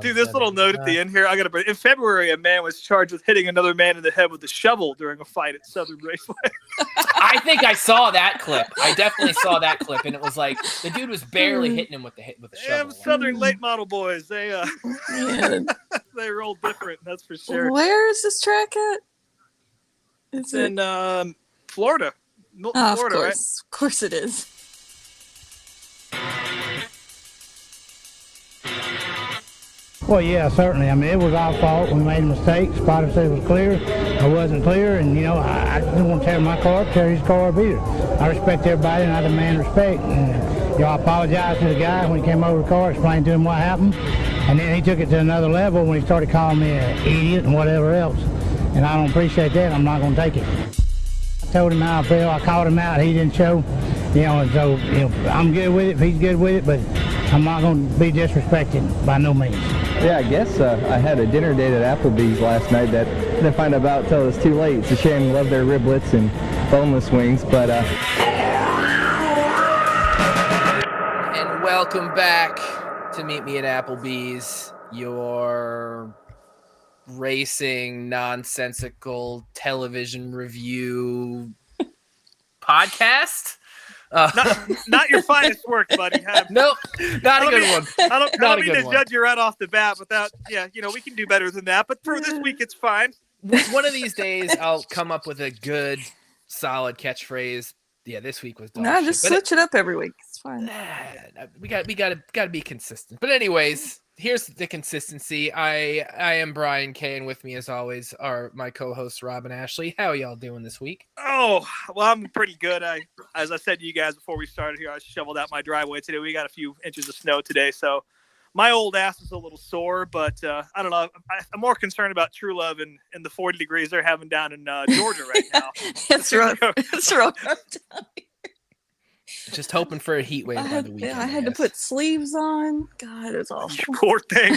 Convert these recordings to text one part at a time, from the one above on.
Dude, this little note at the end here. In February, a man was charged with hitting another man in the head with a shovel during a fight at Southern Raceway. I think I saw that clip. I definitely saw that clip, and it was like the dude was barely hitting him with the shovel. Southern late model boys. They they roll different. That's for sure. Where is this track at? It's in Florida. Florida, Florida, of course. Right? Of course it is. Well, yeah, certainly. I mean, it was our fault. We made a mistake. Spotter said it was clear. I wasn't clear, and, I didn't want to tear my car up, tear his car up either. I respect everybody, and I demand respect. And, I apologized to the guy when he came over the car, explained to him what happened, and then he took it to another level when he started calling me an idiot and whatever else. And I don't appreciate that. I'm not going to take it. I told him how I feel. I called him out. He didn't show. And so, I'm good with it if he's good with it, but I'm not going to be disrespected by no means. Yeah, I guess I had a dinner date at Applebee's last night that I didn't find out about until it was too late. It's a shame. I love their riblets and boneless wings, but... And welcome back to Meet Me at Applebee's, your racing, nonsensical television review podcast. Not your finest work, buddy. Nope, not a good one. I don't mean to judge you right off the bat, but we can do better than that. But for this week, it's fine. One of these days, I'll come up with a good, solid catchphrase. Yeah, this week was dog shit. Just switch it up every week. It's fine. We got to be consistent. But anyways, here's the consistency. I am Brian K, and with me, as always, are my co-hosts Rob and Ashley. How are y'all doing this week? Oh, well, I'm pretty good. As I said to you guys before we started here, I shoveled out my driveway today. We got a few inches of snow today, so my old ass is a little sore. But I don't know. I'm more concerned about True Love and the 40 degrees they're having down in Georgia right now. It's rough. It's rough. Just hoping for a heat wave by the weekend. I had to put sleeves on. God, it was awful. Poor thing.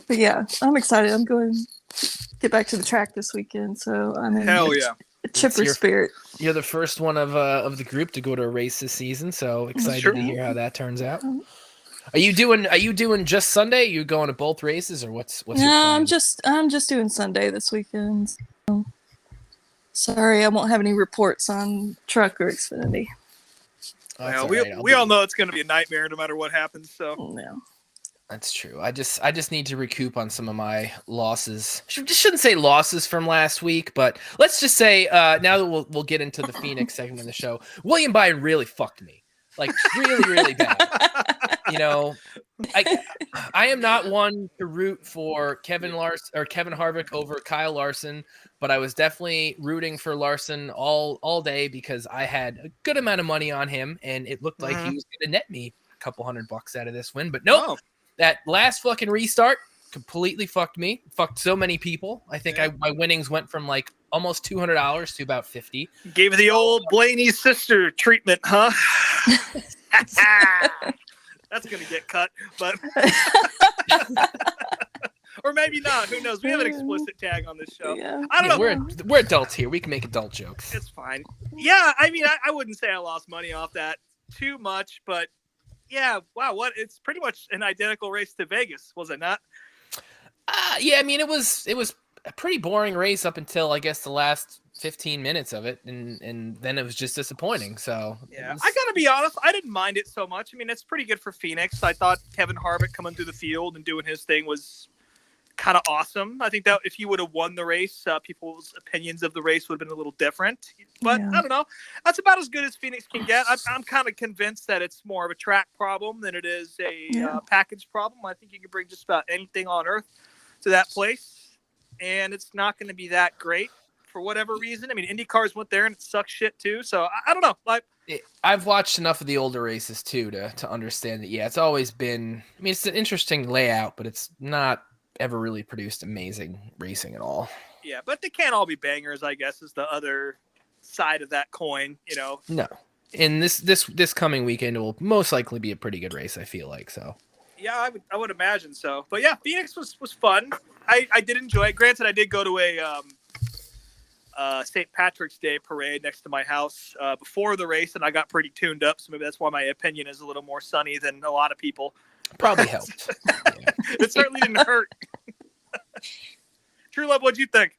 But yeah, I'm excited. I'm going to get back to the track this weekend, so I'm in a chipper spirit. You're the first one of the group to go to a race this season, so excited to hear how that turns out. Are you doing just Sunday? Are you going to both races, or what's your plan? I'm just doing Sunday this weekend. So. Sorry, I won't have any reports on truck or Xfinity. Oh, we all know it's going to be a nightmare no matter what happens. So no. That's true. I just need to recoup on some of my losses. Shouldn't say losses from last week, but let's just say now that we'll get into the Phoenix segment of the show. William Byron really fucked me, like really, really bad. I am not one to root for Kevin Harvick over Kyle Larson, but I was definitely rooting for Larson all day because I had a good amount of money on him, and it looked like he was going to net me a couple $100 out of this win. But nope, that last fucking restart completely fucked me. Fucked so many people. I think my winnings went from like almost $200 to about $50. Gave it the old Blaney's sister treatment, huh? That's going to get cut, but or maybe not. Who knows? We have an explicit tag on this show. Yeah. I don't know. We're adults here. We can make adult jokes. It's fine. Yeah, I mean, I wouldn't say I lost money off that too much, but yeah, wow, it's pretty much an identical race to Vegas, was it not? Yeah, I mean, it was a pretty boring race up until I guess the last 15 minutes of it, and then it was just disappointing. So yeah, I gotta be honest, I didn't mind it so much. I mean, it's pretty good for Phoenix. I thought Kevin Harvick coming through the field and doing his thing was kind of awesome. I think that if he would have won the race, people's opinions of the race would have been a little different. But I don't know. That's about as good as Phoenix can get. I'm kind of convinced that it's more of a track problem than it is a package problem. I think you can bring just about anything on earth to that place, and it's not going to be that great for whatever reason. I mean, Indy cars went there and it sucks shit too. So I don't know. Like, I've watched enough of the older races too to understand that. Yeah, it's always been. I mean, it's an interesting layout, but it's not ever really produced amazing racing at all. Yeah, but they can't all be bangers, I guess, is the other side of that coin, No. And this coming weekend will most likely be a pretty good race, I feel like. So yeah, I would imagine so. But yeah, Phoenix was fun. I did enjoy it. Granted, I did go to St. Patrick's Day parade next to my house before the race, and I got pretty tuned up, so maybe that's why my opinion is a little more sunny than a lot of people. Probably helped. Yeah. It certainly didn't hurt. True Love, what'd you think?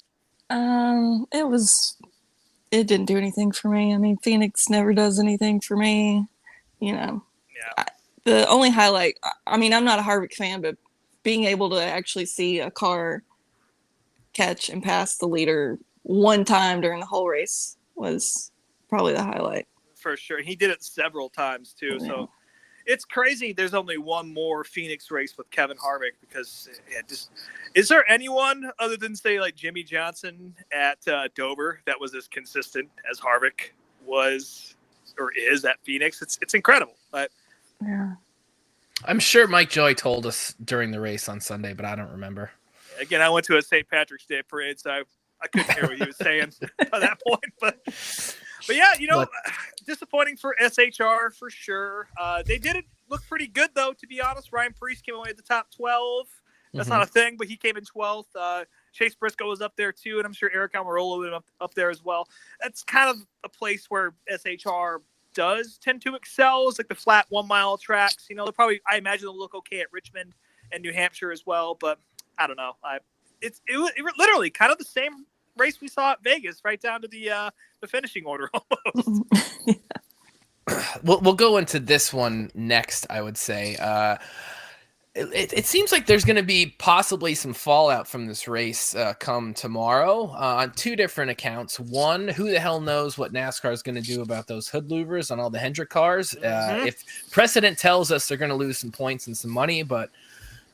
It didn't do anything for me. I mean, Phoenix never does anything for me. Yeah. The only highlight, I mean, I'm not a Harvick fan, but being able to actually see a car catch and pass the leader one time during the whole race was probably the highlight. For sure. He did it several times, too, Yeah. so it's crazy there's only one more Phoenix race with Kevin Harvick because is there anyone other than, say, like Jimmy Johnson at Dover that was as consistent as Harvick was or is at Phoenix? It's incredible. But Yeah. I'm sure Mike Joy told us during the race on Sunday, but I don't remember. again, I went to a St. Patrick's Day parade, so I couldn't hear what he was saying by that point. But yeah, disappointing for SHR for sure. They did it look pretty good, though, to be honest. Ryan Preece came away at the top 12. That's not a thing, but he came in 12th. Chase Briscoe was up there, too, and I'm sure Eric Almirola was up there as well. That's kind of a place where SHR does tend to excel. It's like the flat 1 mile tracks. They'll probably, I imagine, they'll look okay at Richmond and New Hampshire as well, but I don't know. It was literally kind of the same race we saw at Vegas, right down to the finishing order almost. We'll go into this one next, I would say. It seems like there's going to be possibly some fallout from this race come tomorrow on two different accounts. One, who the hell knows what NASCAR is going to do about those hood louvers on all the Hendrick cars. If precedent tells us they're going to lose some points and some money, but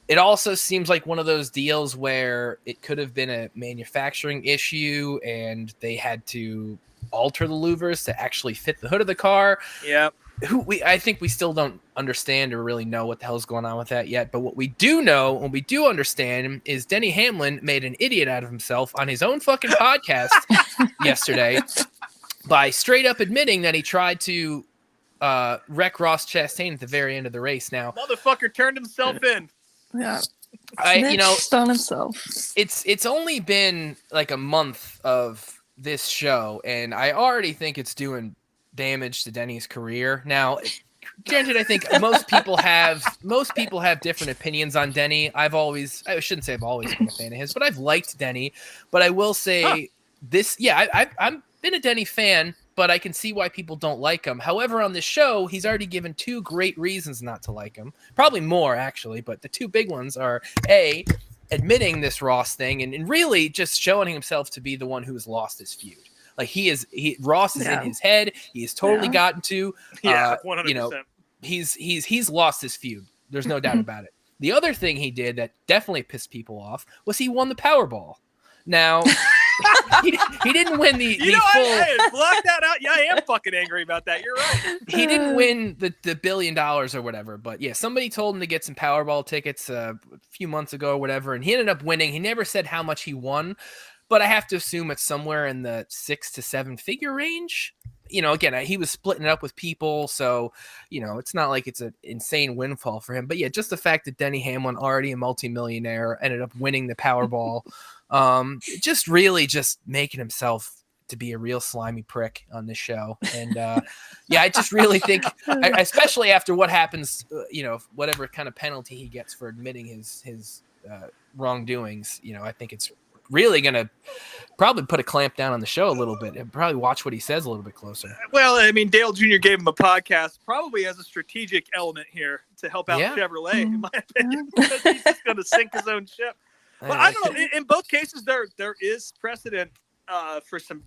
it also seems like one of those deals where it could have been a manufacturing issue and they had to alter the louvers to actually fit the hood of the car. Yeah. I think we still don't understand or really know what the hell's going on with that yet. But what we do know, and we do understand, is Denny Hamlin made an idiot out of himself on his own fucking podcast yesterday by straight up admitting that he tried to wreck Ross Chastain at the very end of the race. Now, motherfucker turned himself in. Yeah. Snitched on himself. It's only been like a month of this show, and I already think it's doing damage to Denny's career. Now, granted, I think most people have different opinions on Denny. I shouldn't say I've always been a fan of his, but I've liked Denny. But I will say this, I've been a Denny fan, but I can see why people don't like him. However, on this show, he's already given two great reasons not to like him. Probably more, actually, but the two big ones are A, admitting this Ross thing and really just showing himself to be the one who has lost his feud. Like Ross is in his head. He has totally gotten to. 100%. He's lost his feud. There's no doubt about it. The other thing he did that definitely pissed people off was he won the Powerball. Now he didn't win the full. I blocked that out. Yeah, I am fucking angry about that. You're right. He didn't win the $1 billion or whatever, but yeah, somebody told him to get some Powerball tickets a few months ago or whatever, and he ended up winning. He never said how much he won. But I have to assume it's somewhere in the 6 to 7 figure range. Again, he was splitting it up with people. So, it's not like it's an insane windfall for him. But yeah, just the fact that Denny Hamlin, already a multimillionaire, ended up winning the Powerball, just really just making himself to be a real slimy prick on this show. And I just really think, especially after what happens, whatever kind of penalty he gets for admitting his wrongdoings, I think it's really going to probably put a clamp down on the show a little bit and probably watch what he says a little bit closer. Well, I mean, Dale Jr. gave him a podcast probably as a strategic element here to help out Chevrolet, in my opinion, because he's just going to sink his own ship. But I don't know. In both cases, there is precedent for some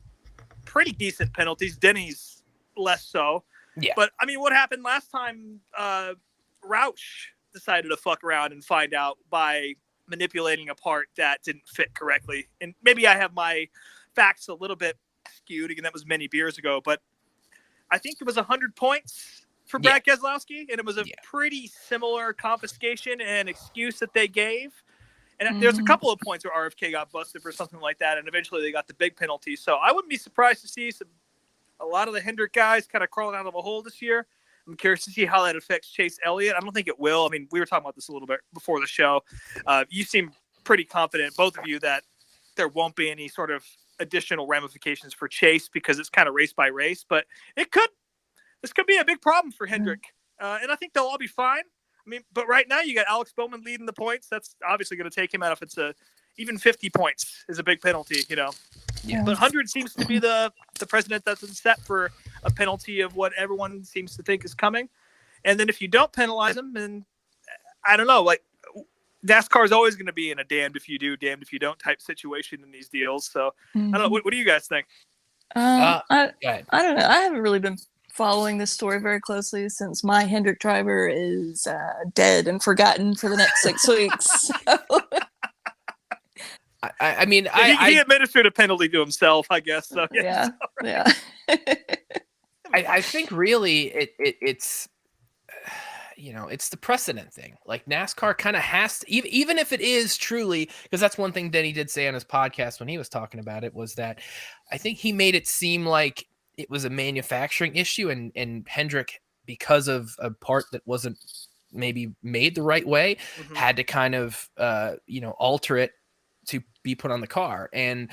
pretty decent penalties. Denny's less so. Yeah. But, I mean, what happened last time? Roush decided to fuck around and find out by manipulating a part that didn't fit correctly. And maybe I have my facts a little bit skewed. Again, that was many beers ago, but I think it was 100 points for Brad Keselowski, and it was a pretty similar confiscation and excuse that they gave. And there's a couple of points where RFK got busted for something like that, and eventually they got the big penalty. So I wouldn't be surprised to see a lot of the Hendrick guys kind of crawling out of a hole this year. I'm curious to see how that affects Chase Elliott. I don't think it will. I mean, we were talking about this a little bit before the show. You seem pretty confident, both of you, that there won't be any sort of additional ramifications for Chase because it's kind of race by race, but this could be a big problem for Hendrick. And I think they'll all be fine. I mean, but right now you got Alex Bowman leading the points. That's obviously going to take him out if it's even 50 points is a big penalty, Yeah. But 100 seems to be the precedent that's been set for a penalty of what everyone seems to think is coming. And then if you don't penalize them, then I don't know, like NASCAR is always going to be in a damned if you do, damned if you don't type situation in these deals. So I don't know. What do you guys think? I don't know. I haven't really been following this story very closely since my Hendrick driver is dead and forgotten for the next 6 weeks. I mean, he administered a penalty to himself, I guess. So yeah. I think really it's it's the precedent thing. Like NASCAR kind of has to, even if it is truly, because that's one thing Denny did say on his podcast when he was talking about it, was that I think he made it seem like it was a manufacturing issue and Hendrick, because of a part that wasn't maybe made the right way, had to kind of alter it to be put on the car. And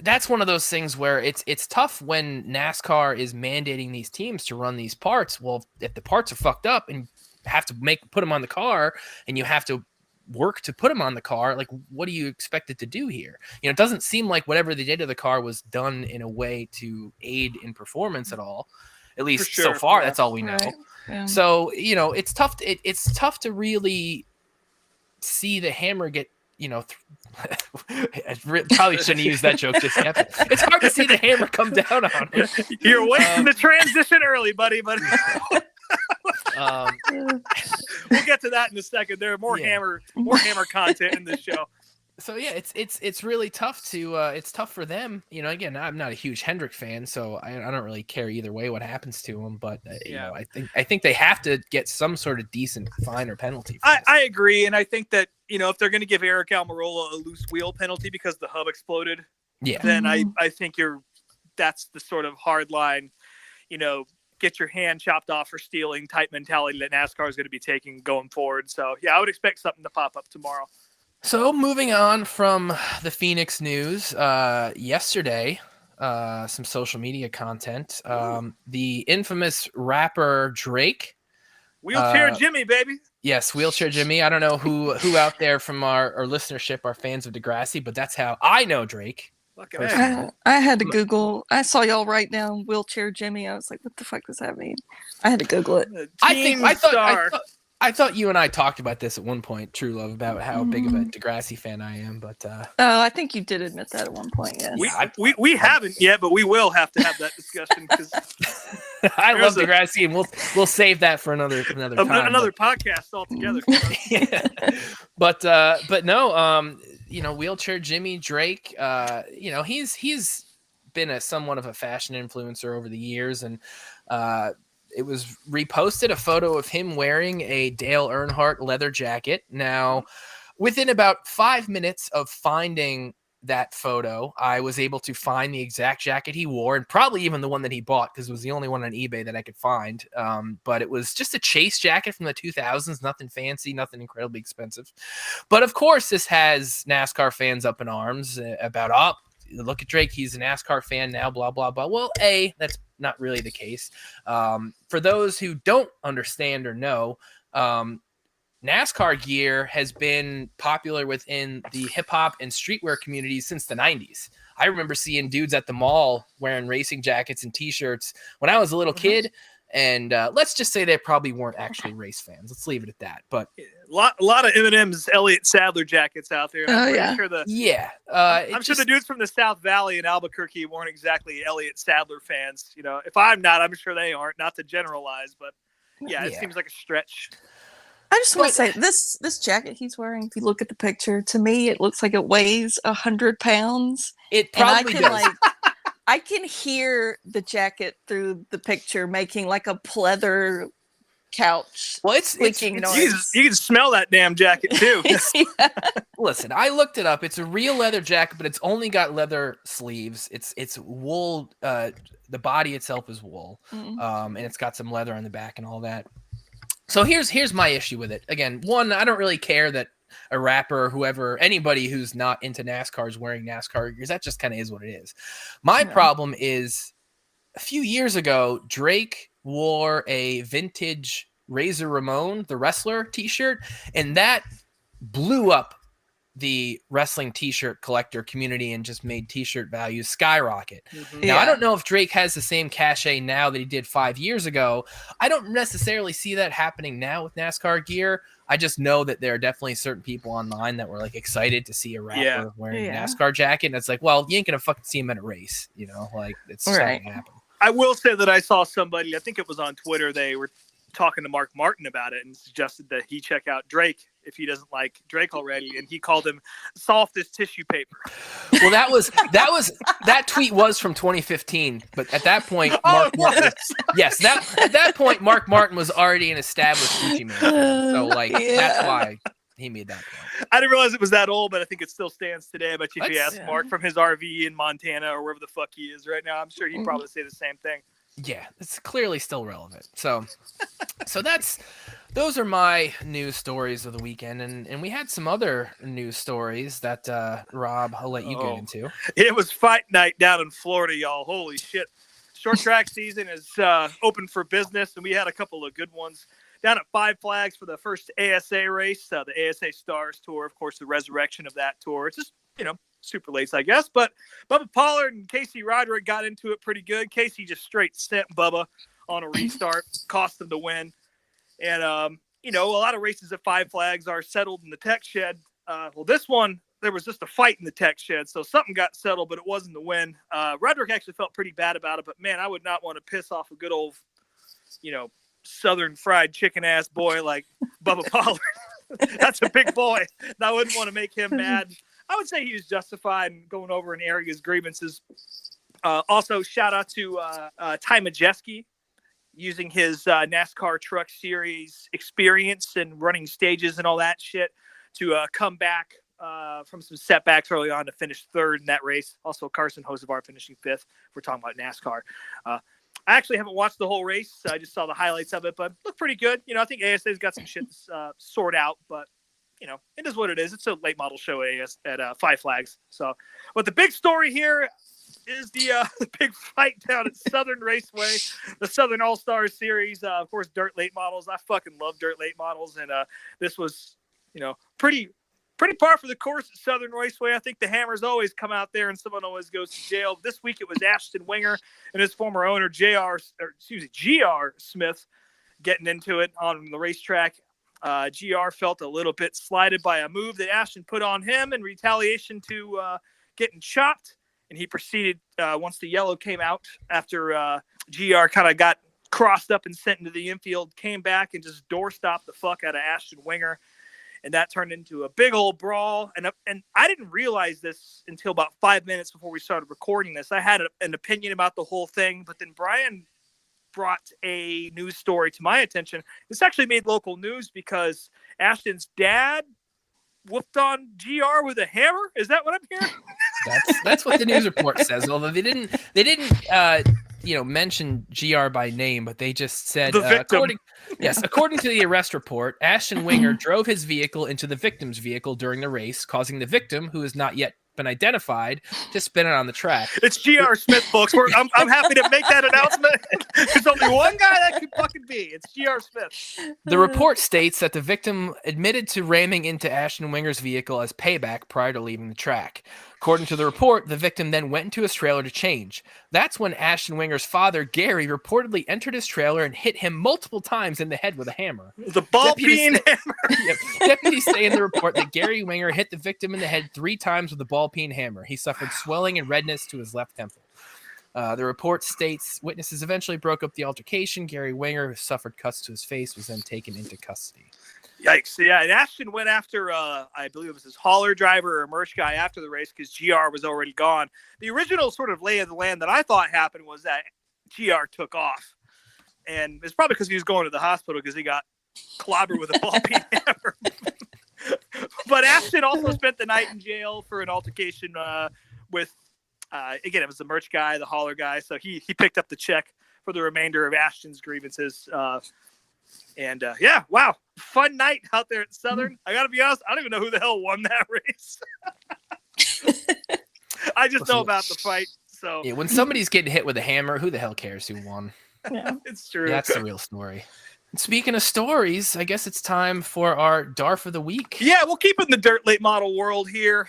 that's one of those things where it's tough when NASCAR is mandating these teams to run these parts. Well, if the parts are fucked up and have to put them on the car, and you have to work to put them on the car, like what do you expect it to do here? It doesn't seem like whatever they did to the car was done in a way to aid in performance at all. At least so far, that's all we know. Right. Yeah. So it's tough. It's tough to really see the hammer get. I probably shouldn't use that joke just yet. It's hard to see the hammer come down on it. You're wasting the transition early, buddy. But we'll get to that in a second. There are more hammer content in this show. So yeah, it's really tough to it's tough for them. Again, I'm not a huge Hendrick fan, so I don't really care either way what happens to him. But I think they have to get some sort of decent fine or penalty. I agree, and I think that if they're going to give Eric Almirola a loose wheel penalty because the hub exploded, then I think that's the sort of hard line, get your hand chopped off for stealing type mentality that NASCAR is going to be taking going forward. So yeah, I would expect something to pop up tomorrow. So moving on from the Phoenix news, yesterday, some social media content. The infamous rapper Drake. Wheelchair Jimmy, baby. Yes, Wheelchair Jimmy. I don't know who out there from our listenership are fans of Degrassi, but that's how I know Drake. I had to Google. I saw y'all write down Wheelchair Jimmy. I was like, what the fuck does that mean? I had to Google it. I thought you and I talked about this at one point, True Love, about how big of a Degrassi fan I am. But I think you did admit that at one point. Yes. We haven't yet, but we will have to have that discussion because I love Degrassi, and we'll save that for another time. Another podcast altogether. Yeah. But no, Wheelchair Jimmy Drake. He's been somewhat of a fashion influencer over the years, and it was reposted a photo of him wearing a Dale Earnhardt leather jacket. Now, within about 5 minutes of finding that photo, I was able to find the exact jacket he wore, and probably even the one that he bought, because it was the only one on eBay that I could find. But it was just a chase jacket from the 2000s, nothing fancy, nothing incredibly expensive. But of course, this has NASCAR fans up in arms about, look at Drake, he's a NASCAR fan now, blah, blah, blah. Well, that's not really the case. For those who don't understand or know, NASCAR gear has been popular within the hip hop and streetwear communities since the 90s. I remember seeing dudes at the mall wearing racing jackets and t-shirts when I was a little kid. And let's just say they probably weren't actually race fans. Let's leave it at that. But a lot of Eminem's Elliott Sadler jackets out there. I'm sure I'm sure the dudes from the South Valley in Albuquerque weren't exactly Elliott Sadler fans. If I'm not, I'm sure they aren't. Not to generalize, but it seems like a stretch. I just want to say this jacket he's wearing. If you look at the picture, to me it looks like it weighs 100 pounds. It probably does. I can hear the jacket through the picture making like a pleather couch. Well, it's noise. You can smell that damn jacket too. Listen, I looked it up. It's a real leather jacket, but it's only got leather sleeves. It's wool. The body itself is wool, and it's got some leather on the back and all that. So here's my issue with it. Again, one, I don't really care that a rapper or whoever, anybody who's not into NASCAR is wearing NASCAR gears. That just kind of is what it is. My problem is a few years ago, Drake wore a vintage Razor Ramon, the wrestler t-shirt, and that blew up the wrestling t-shirt collector community and just made t-shirt values skyrocket. Now, I don't know if Drake has the same cachet now that he did 5 years ago. I don't necessarily see that happening now with NASCAR gear. I just know that there are definitely certain people online that were like excited to see a rapper wearing a NASCAR jacket. And it's like, well, you ain't gonna fucking see him at a race, you know, like it's just not gonna happen. I will say that I saw somebody, I think it was on Twitter, they were talking to Mark Martin about it and suggested that he check out Drake if he doesn't like Drake already, and he called him soft as tissue paper. Well, that tweet was from 2015, but at that point, Mark Martin was already an established Gucci man. So like that's why he made that point. I didn't realize it was that old, but I think it still stands today. I bet you if you ask Mark from his RV in Montana or wherever the fuck he is right now, I'm sure he'd probably say the same thing. Yeah, it's clearly still relevant. So those are my news stories of the weekend, and we had some other news stories that Rob, I'll let you get into. It was fight night down in Florida, y'all. Holy shit! Short track season is open for business, and we had a couple of good ones down at Five Flags for the first ASA race, the ASA Stars Tour. Of course, the resurrection of that tour. It's just super late, I guess. But Bubba Pollard and Casey Roderick got into it pretty good. Casey just straight sent Bubba on a restart, cost them the win. And, a lot of races at Five Flags are settled in the tech shed. Well, this one, there was just a fight in the tech shed. So something got settled, but it wasn't the win. Roderick actually felt pretty bad about it. But, man, I would not want to piss off a good old, Southern fried chicken ass boy like Bubba Pollard. That's a big boy. And I wouldn't want to make him mad. I would say he was justified in going over and airing his grievances. Also, shout out to Ty Majeski using his NASCAR Truck Series experience and running stages and all that shit to come back from some setbacks early on to finish third in that race. Also, Carson Hocevar finishing fifth. We're talking about NASCAR. I actually haven't watched the whole race. So I just saw the highlights of it, but looked pretty good. I think ASA's got some shit sorted out, but it is what it is. It's a late model show at Five Flags. So, but the big story here is the big fight down at Southern Raceway, the Southern All-Star Series. Of course, dirt late models. I fucking love dirt late models, and this was, pretty par for the course at Southern Raceway. I think the Hammers always come out there, and someone always goes to jail. This week it was Ashton Winger and his former owner GR Smith getting into it on the racetrack. GR felt a little bit slighted by a move that Ashton put on him in retaliation to getting chopped. And he proceeded, once the yellow came out, after GR kind of got crossed up and sent into the infield, came back and just doorstopped the fuck out of Ashton Winger. And that turned into a big old brawl. And I didn't realize this until about 5 minutes before we started recording this. I had an opinion about the whole thing, but then Brian brought a news story to my attention. This actually made local news because Ashton's dad whooped on GR with a hammer. Is that what I'm hearing? That's what the news report says. Although they didn't mention GR by name, but they just said according to the arrest report, Ashton Winger drove his vehicle into the victim's vehicle during the race, causing the victim, who has not yet been identified, to spin it on the track. It's GR Smith, folks. I'm happy to make that announcement. There's only one guy that could fucking be. It's GR Smith. The report states that the victim admitted to ramming into Ashton Winger's vehicle as payback prior to leaving the track. According to the report, the victim then went into his trailer to change. That's when Ashton Winger's father, Gary, reportedly entered his trailer and hit him multiple times in the head with a hammer. The ball-peen hammer. Deputies say in the report that Gary Winger hit the victim in the head 3 times with a ball-peen hammer. He suffered swelling and redness to his left temple. The report states witnesses eventually broke up the altercation. Gary Winger, who suffered cuts to his face, was then taken into custody. Yikes. Yeah, and Ashton went after, I believe it was his hauler driver or merch guy after the race because GR was already gone. The original sort of lay of the land that I thought happened was that GR took off. And it's probably because he was going to the hospital because he got clobbered with a ball-peen hammer. But Ashton also spent the night in jail for an altercation with, again, it was the merch guy, the hauler guy. So he picked up the check for the remainder of Ashton's grievances. And yeah, wow, fun night out there at Southern. I got to be honest, I don't even know who the hell won that race. I just know about the fight. So yeah, when somebody's getting hit with a hammer, who the hell cares who won? Yeah. it's true. Yeah, that's the real story. And speaking of stories, I guess it's time for our DARF of the week. Yeah, we'll keep it in the dirt late model world here.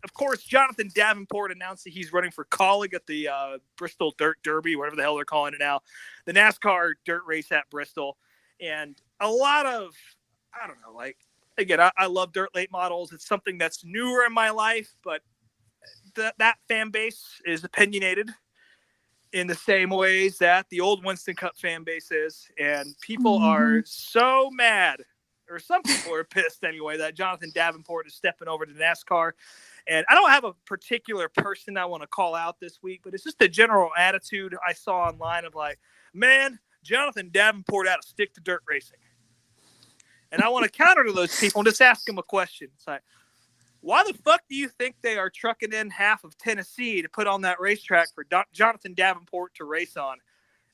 Of course, Jonathan Davenport announced that he's running for Colleague at the Bristol Dirt Derby, whatever the hell they're calling it now, the NASCAR dirt race at Bristol. And a lot of, I don't know, like, again, I love dirt late models. It's something that's newer in my life, but that fan base is opinionated in the same ways that the old Winston Cup fan base is. And people are so mad, or some people are pissed anyway, that Jonathan Davenport is stepping over to NASCAR. And I don't have a particular person I want to call out this week, but it's just a general attitude I saw online of like, man, Jonathan Davenport had to stick to dirt racing. And I want to counter to those people and just ask them a question. It's like, why the fuck do you think they are trucking in half of Tennessee to put on that racetrack for Jonathan Davenport to race on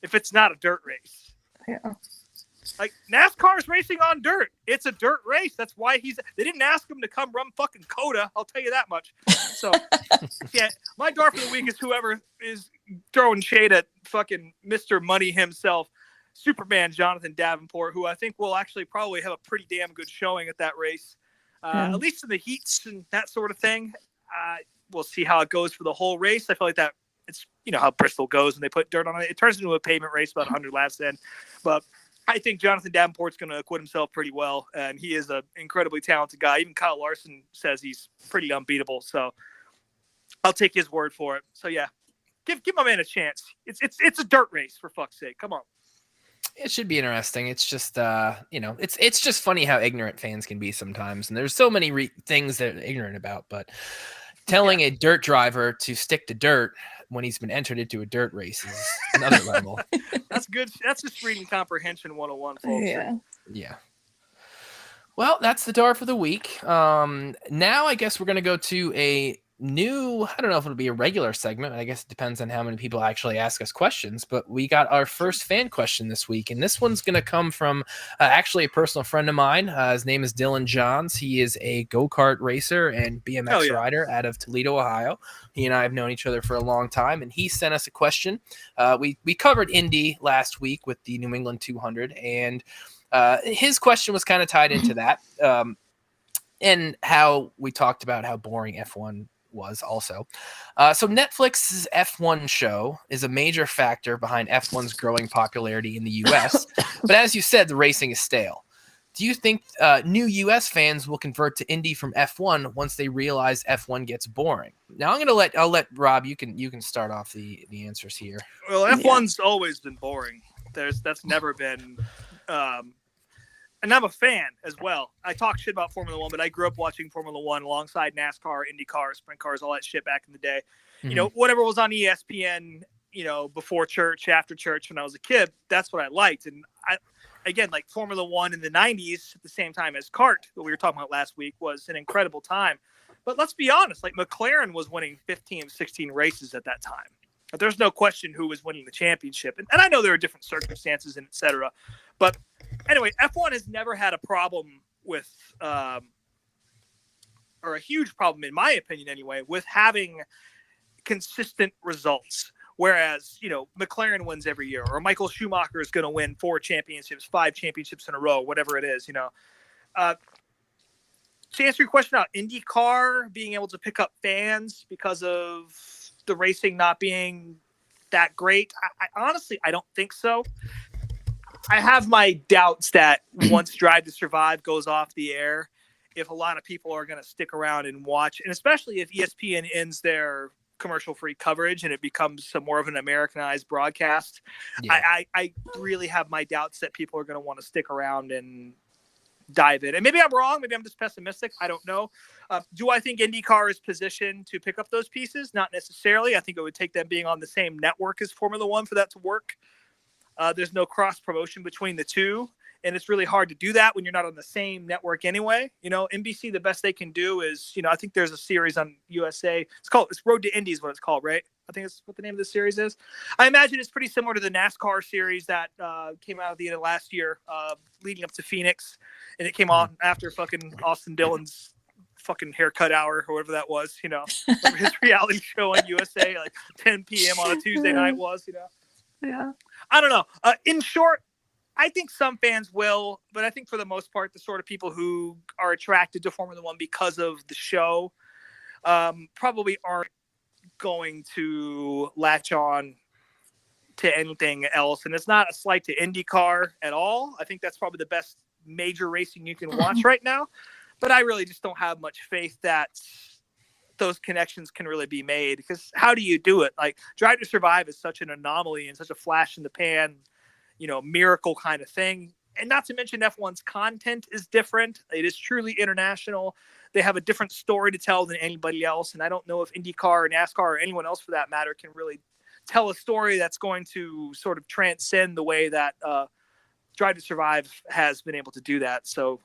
if it's not a dirt race? Yeah. Like, NASCAR's racing on dirt. It's a dirt race. That's why they didn't ask him to come run fucking Coda. I'll tell you that much. So, yeah, my DARF of the week is whoever is throwing shade at fucking Mr. Money himself, Superman Jonathan Davenport, who I think will actually probably have a pretty damn good showing at that race. At least in the heats and that sort of thing. We'll see how it goes for the whole race. I feel like that it's, how Bristol goes and they put dirt on it. It turns into a pavement race about 100 laps in. But I think Jonathan Davenport's going to acquit himself pretty well, and he is an incredibly talented guy. Even Kyle Larson says he's pretty unbeatable, so I'll take his word for it. So yeah, give my man a chance. It's a dirt race, for fuck's sake. Come on. It should be interesting. It's just, it's just funny how ignorant fans can be sometimes, and there's so many things that they're ignorant about. But telling a dirt driver to stick to dirt when he's been entered into a dirt race is another level. That's good. That's just reading comprehension 101, folks. Yeah. Well, that's the DARF for the week. Now I guess we're going to go to a new, I don't know if it'll be a regular segment. I guess it depends on how many people actually ask us questions, but we got our first fan question this week. And this one's going to come from actually a personal friend of mine. His name is Dylan Johns. He is a go-kart racer and BMX rider out of Toledo, Ohio. He and I have known each other for a long time, and he sent us a question. We covered Indy last week with the New England 200, and his question was kind of tied into that, and how we talked about how boring F1 was also. So Netflix's F1 show is a major factor behind F1's growing popularity in the U.S., but as you said, the racing is stale. Do you think new U.S. fans will convert to Indy from F1 once they realize F1 gets boring? Now I'll let Rob, you can start off the answers here. Well, F1's always been boring. That's never been and I'm a fan as well. I talk shit about Formula One, but I grew up watching Formula One alongside NASCAR, IndyCar, sprint cars, all that shit back in the day. Mm-hmm. Whatever was on ESPN, before church, after church when I was a kid, that's what I liked. And again, like Formula One in the 90s at the same time as kart that we were talking about last week was an incredible time. But let's be honest, like McLaren was winning 15, 16 races at that time. But there's no question who was winning the championship. And I know there are different circumstances and et cetera. But anyway, F1 has never had a problem with, or a huge problem, in my opinion anyway, with having consistent results. Whereas, McLaren wins every year, or Michael Schumacher is going to win 4 championships, 5 championships in a row, whatever it is, To answer your question about IndyCar being able to pick up fans because of the racing not being that great, I honestly, I don't think so. I have my doubts that once Drive to Survive goes off the air, if a lot of people are going to stick around and watch, and especially if ESPN ends their commercial-free coverage and it becomes more of an Americanized broadcast, I really have my doubts that people are going to want to stick around and dive in. And maybe I'm wrong. Maybe I'm just pessimistic. I don't know. Do I think IndyCar is positioned to pick up those pieces? Not necessarily. I think it would take them being on the same network as Formula One for that to work. There's no cross promotion between the two. And it's really hard to do that when you're not on the same network anyway. NBC, the best they can do is, I think there's a series on USA. It's Road to Indy is what it's called, right? I think that's what the name of the series is. I imagine it's pretty similar to the NASCAR series that came out at the end of last year, leading up to Phoenix. And it came on after fucking Austin Dillon's fucking haircut hour or whatever that was, his reality show on USA, like 10 p.m. on a Tuesday night was, Yeah. I don't know. In short, I think some fans will, but I think for the most part, the sort of people who are attracted to Formula One because of the show probably aren't going to latch on to anything else. And it's not a slight to IndyCar at all. I think that's probably the best major racing you can watch right now. But I really just don't have much faith that those connections can really be made, because how do you do it? Like, Drive to Survive is such an anomaly and such a flash in the pan, miracle kind of thing. And not to mention F1's content is different. It is truly international. They have a different story to tell than anybody else. And I don't know if IndyCar or NASCAR or anyone else for that matter can really tell a story that's going to sort of transcend the way that Drive to Survive has been able to do that. So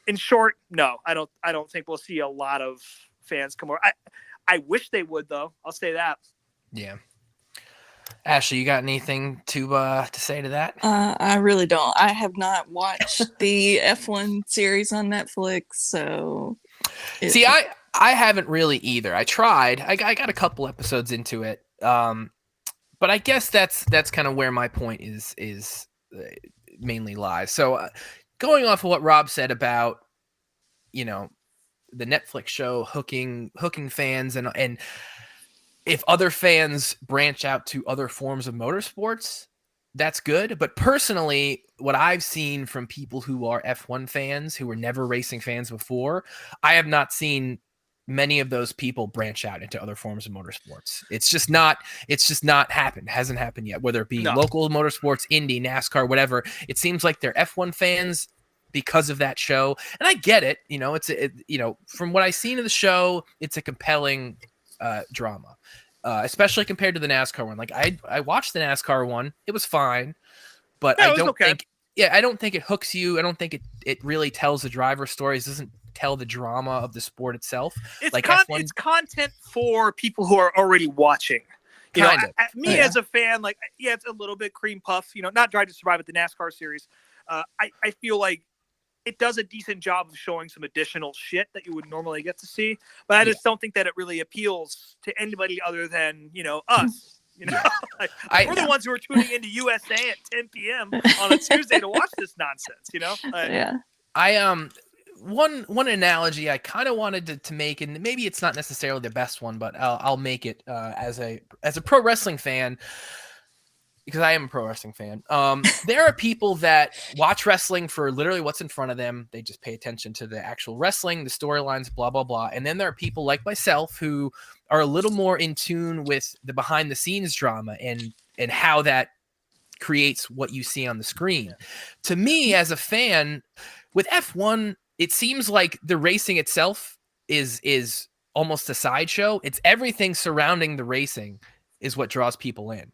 in short, no, I don't think we'll see a lot of fans come over. I wish they would, though. I'll say that. Yeah. Ashley, you got anything to say to that? I really don't. I have not watched the F1 series on Netflix, so see, I haven't really either. I tried. I got a couple episodes into it, but I guess that's kind of where my point is mainly lies. So, going off of what Rob said about the Netflix show hooking fans and if other fans branch out to other forms of motorsports, that's good. But personally, what I've seen from people who are F1 fans, who were never racing fans before, I have not seen many of those people branch out into other forms of motorsports. It's just not happened. Hasn't happened yet, whether it be local motorsports, Indy, NASCAR, whatever. It seems like they're F1 fans because of that show. And I get it. From what I've seen of the show, it's a compelling drama, especially compared to the NASCAR one. Like I watched the NASCAR one. It was fine, but I don't think it hooks you. I don't think it really tells the driver stories. It doesn't tell the drama of the sport itself. It's like it's content for people who are already watching. As a fan, it's a little bit cream puff, not Drive to Survive at the NASCAR series. I feel like it does a decent job of showing some additional shit that you would normally get to see, but I just don't think that it really appeals to anybody other than, us. We're the ones who are tuning into USA at 10 p.m. on a Tuesday to watch this nonsense, One analogy I kind of wanted to make, and maybe it's not necessarily the best one, but I'll make it as a pro wrestling fan, because I am a pro wrestling fan. There are people that watch wrestling for literally what's in front of them. They just pay attention to the actual wrestling, the storylines, blah, blah, blah. And then there are people like myself who are a little more in tune with the behind the scenes drama and how that creates what you see on the screen. Yeah. To me, as a fan, with F1, it seems like the racing itself is almost a sideshow. It's everything surrounding the racing is what draws people in.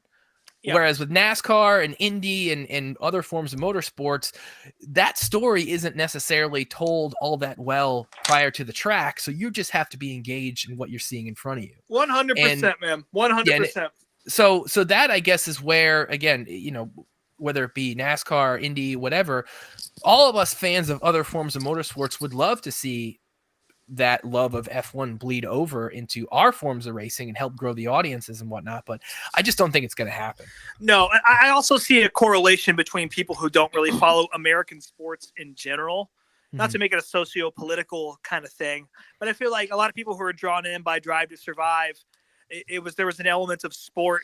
Yeah. Whereas with NASCAR and Indy and other forms of motorsports, that story isn't necessarily told all that well prior to the track. So you just have to be engaged in what you're seeing in front of you. 100%, man. 100%. So that, I guess, is where, again, whether it be NASCAR, Indy, whatever, all of us fans of other forms of motorsports would love to see that love of F1 bleed over into our forms of racing and help grow the audiences and whatnot. But I just don't think it's going to happen. No, I also see a correlation between people who don't really follow American sports in general, not to make it a socio-political kind of thing, but I feel like a lot of people who are drawn in by Drive to Survive, there was an element of sport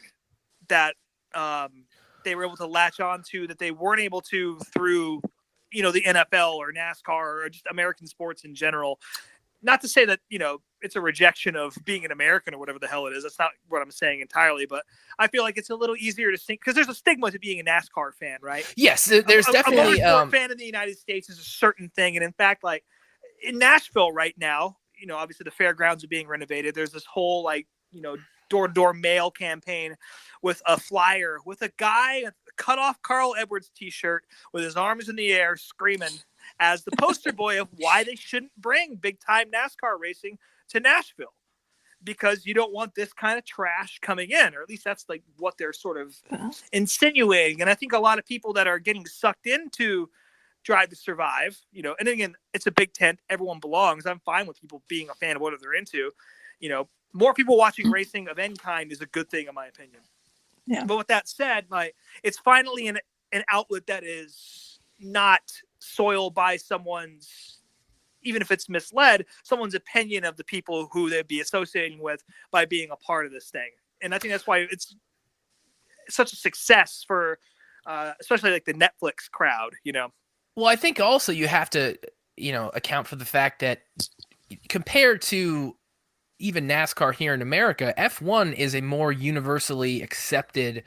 that they were able to latch on to that they weren't able to through, the NFL or NASCAR or just American sports in general. Not to say that, it's a rejection of being an American or whatever the hell it is. That's not what I'm saying entirely, but I feel like it's a little easier to think because there's a stigma to being a NASCAR fan, right? Yes, there's definitely a motorsport fan in the United States is a certain thing. And in fact, like in Nashville right now, obviously the fairgrounds are being renovated. There's this whole door-to-door mail campaign with a flyer with a guy, a cut off Carl Edwards t-shirt with his arms in the air screaming as the poster boy of why they shouldn't bring big time NASCAR racing to Nashville, because you don't want this kind of trash coming in, or at least that's like what they're sort of insinuating. And I think a lot of people that are getting sucked into Drive to Survive, and again, it's a big tent, everyone belongs. I'm fine with people being a fan of what they're into. More people watching racing of any kind is a good thing, in my opinion. Yeah. But with that said, it's finally an outlet that is not soiled by someone's, even if it's misled, someone's opinion of the people who they'd be associating with by being a part of this thing. And I think that's why it's such a success for, especially like the Netflix crowd, Well, I think also you have to, account for the fact that compared to even NASCAR here in America, F1 is a more universally accepted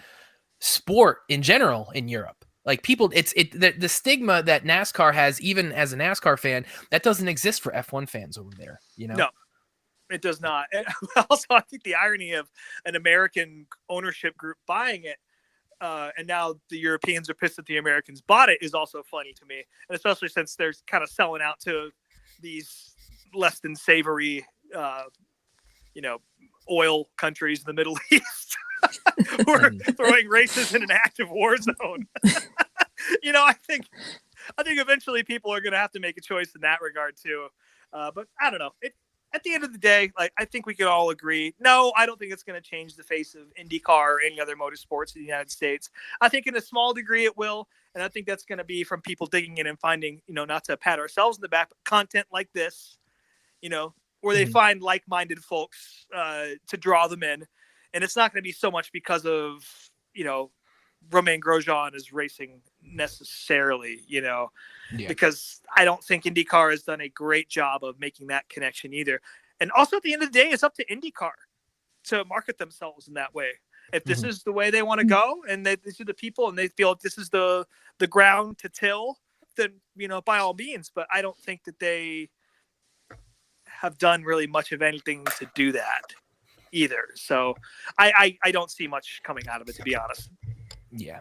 sport in general in Europe. Like people, the stigma that NASCAR has, even as a NASCAR fan, that doesn't exist for F1 fans over there. No, it does not. And also, I think the irony of an American ownership group buying it, and now the Europeans are pissed that the Americans bought it, is also funny to me. And especially since they're kind of selling out to these less than savory, oil countries in the Middle East who are throwing races in an active war zone. I think eventually people are going to have to make a choice in that regard too. But I don't know. At the end of the day, I think we could all agree. No, I don't think it's going to change the face of IndyCar or any other motorsports in the United States. I think in a small degree it will. And I think that's going to be from people digging in and finding, not to pat ourselves in the back, but content like this, where they find like-minded folks to draw them in. And it's not going to be so much because of, Romain Grosjean is racing necessarily, because I don't think IndyCar has done a great job of making that connection either. And also at the end of the day, it's up to IndyCar to market themselves in that way. If this is the way they want to go, and these are the people, and they feel like this is the ground to till, then, by all means. But I don't think that they have done really much of anything to do that either. So I don't see much coming out of it, to be honest. Yeah.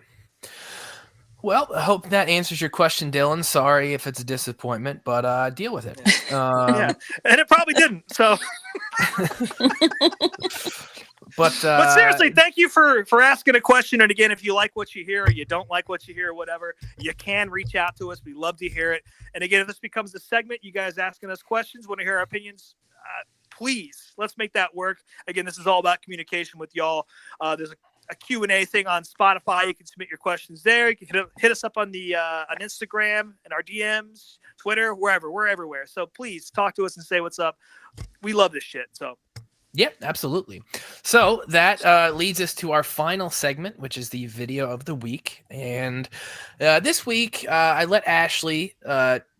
Well, I hope that answers your question, Dylan. Sorry if it's a disappointment, but deal with it. Yeah, and it probably didn't. So, but seriously, thank you for asking a question. And again, if you like what you hear or you don't like what you hear or whatever, you can reach out to us. We love to hear it. And again, if this becomes a segment, you guys asking us questions, want to hear our opinions, please, let's make that work. Again, this is all about communication with y'all. There's a Q&A thing on Spotify. You can submit your questions there. You can hit us up on the on Instagram and our DMs, Twitter, wherever. We're everywhere. So please talk to us and say what's up. We love this shit. So yeah, absolutely. So that leads us to our final segment, which is the video of the week. And this week, I let Ashley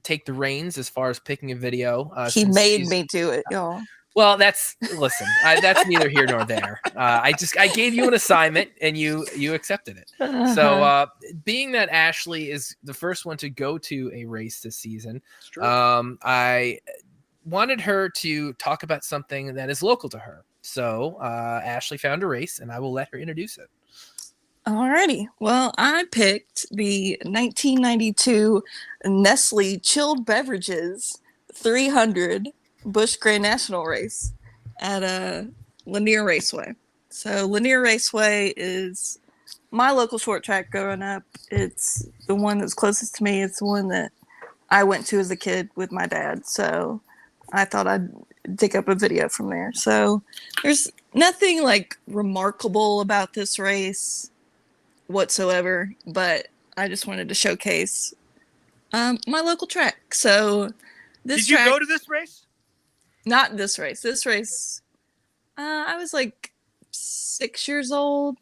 take the reins as far as picking a video. He made me do it, y'all. Well, that's neither here nor there. I gave you an assignment and you accepted it. So being that Ashley is the first one to go to a race this season, I wanted her to talk about something that is local to her. So Ashley found a race and I will let her introduce it. Alrighty. Well, I picked the 1992 Nestle Chilled Beverages 300 Busch Grand National race at Lanier Raceway. So Lanier Raceway is my local short track growing up. It's the one that's closest to me. It's the one that I went to as a kid with my dad. So I thought I'd dig up a video from there. So there's nothing like remarkable about this race whatsoever, but I just wanted to showcase my local track. So did you go to this race? Not this race. This race, I was like 6 years old.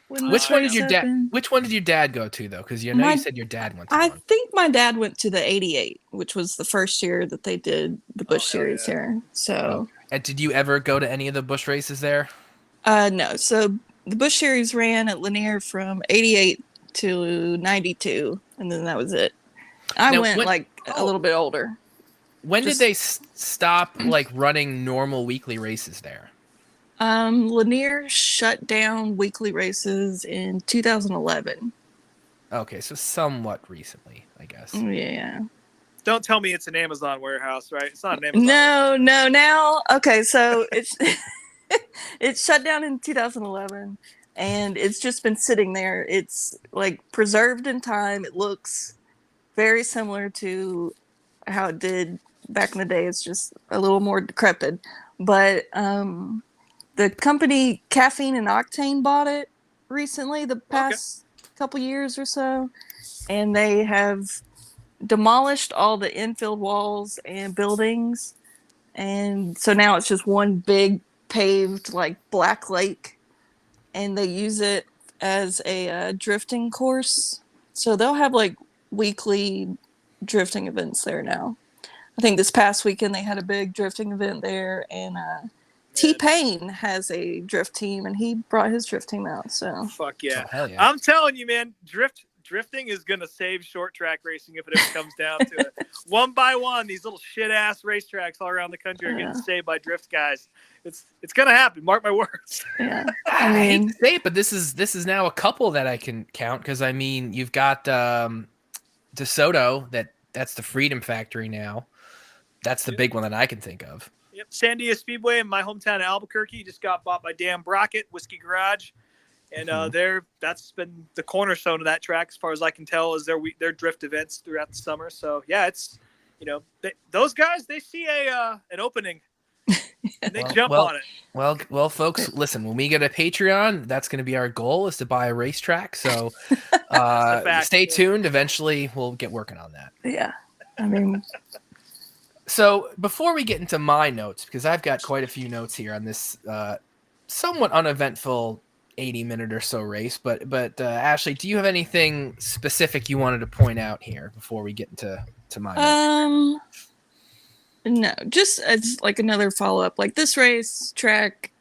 Which one did your dad go to though? Because you said your dad went to I one. think my dad went to the 88, which was the first year that they did the Busch Series here. So, and did you ever go to any of the Busch races there? No. So the Busch Series ran at Lanier from 88 to 92, and then that was it. I went a little bit older. When did they stop running normal weekly races there? Lanier shut down weekly races in 2011. Okay, so somewhat recently, I guess. Yeah. Don't tell me it's an Amazon warehouse, right? It's not an Amazon. No. Now, okay, so it's it shut down in 2011, and it's just been sitting there. It's like preserved in time. It looks very similar to how it did back in the day. It's just a little more decrepit. But the company Caffeine and Octane bought it recently, the past couple years or so, and they have demolished all the infield walls and buildings, and so now it's just one big paved like black lake, and they use it as a drifting course. So they'll have like weekly drifting events there now. I think this past weekend they had a big drifting event there, and Peen has a drift team, and he brought his drift team out. So fuck yeah. Oh, hell yeah. I'm telling you, man, drifting is gonna save short track racing if it ever comes down to it. One by one, these little shit ass racetracks all around the country are getting saved by drift guys. It's gonna happen. Mark my words. Yeah, I hate to say it, but this is now a couple that I can count, because I mean you've got DeSoto, that's the Freedom Factory now. That's the big one that I can think of. Yep, San Diego Speedway in my hometown of Albuquerque just got bought by Dan Brockett, Whiskey Garage. And that's been the cornerstone of that track, as far as I can tell, is their drift events throughout the summer. So yeah, it's those guys, they see an opening and they jump on it. Well, folks, listen. When we get a Patreon, that's going to be our goal, is to buy a racetrack. So stay tuned. Eventually, we'll get working on that. Yeah, I mean. So before we get into my notes, because I've got quite a few notes here on this somewhat uneventful 80-minute or so race, but Ashley, do you have anything specific you wanted to point out here before we get into my notes? No, just as like another follow-up. Like this race track,